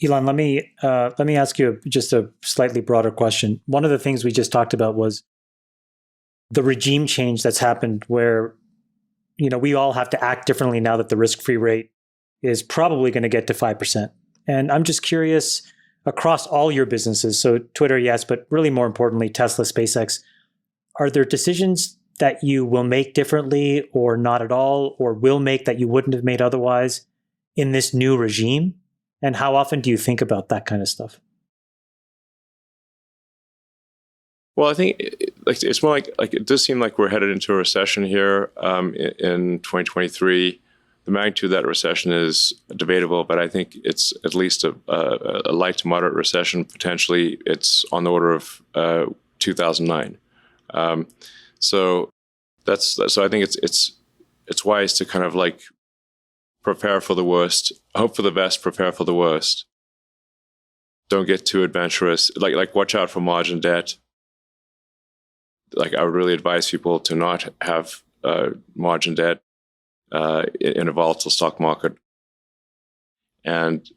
Elon, let me ask you just a slightly broader question. One of the things we just talked about was the regime change that's happened, where we all have to act differently now that the risk-free rate is probably going to get to 5%. And I'm just curious, across all your businesses, so Twitter, yes, but really more importantly, Tesla, SpaceX, are there decisions that you will make differently or not at all, or will make that you wouldn't have made otherwise in this new regime? And how often do you think about that kind of stuff? Well, I think it's more like it does seem like we're headed into a recession here in 2023. The magnitude of that recession is debatable, but I think it's at least a light to moderate recession. Potentially, it's on the order of 2009. So I think it's wise to kind of like prepare for the worst, hope for the best, prepare for the worst. Don't get too adventurous. Like watch out for margin debt. Like I would really advise people to not have margin debt in a volatile stock market. And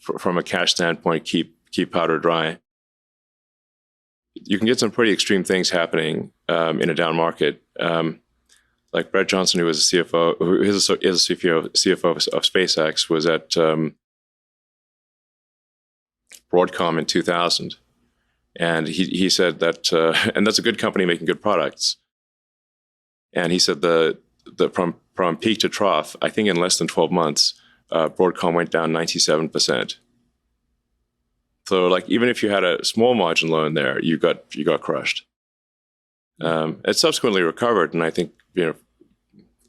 from a cash standpoint, keep powder dry. You can get some pretty extreme things happening in a down market. Like Brett Johnson, who was a CFO, who is a CFO of SpaceX, was at Broadcom in 2000. And he said that, and that's a good company making good products. And he said the from peak to trough, I think in less than 12 months, Broadcom went down 97%. So like even if you had a small margin loan there, you got crushed. It subsequently recovered, and I think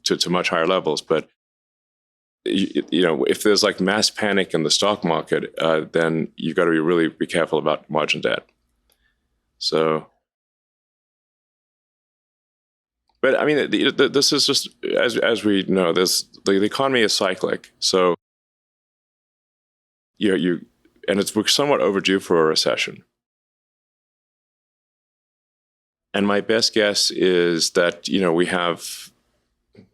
to much higher levels. But if there's like mass panic in the stock market, then you got to really be careful about margin debt. So, but I mean, this is just as we know, the economy is cyclic. So, and we're somewhat overdue for a recession. And my best guess is that we have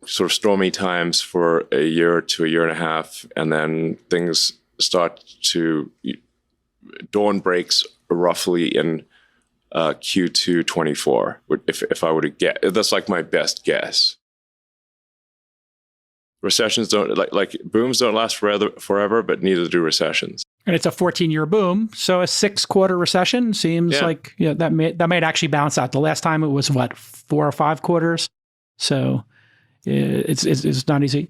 sort of stormy times for a year to a year and a half, and then things start to dawn breaks roughly in Q2 24. If I were to get, that's like my best guess. Recessions don't like booms don't last forever, but neither do recessions. And it's a 14-year boom, so a 6-quarter recession seems like that might actually balance out. The last time it was 4 or 5 quarters, so it's not easy.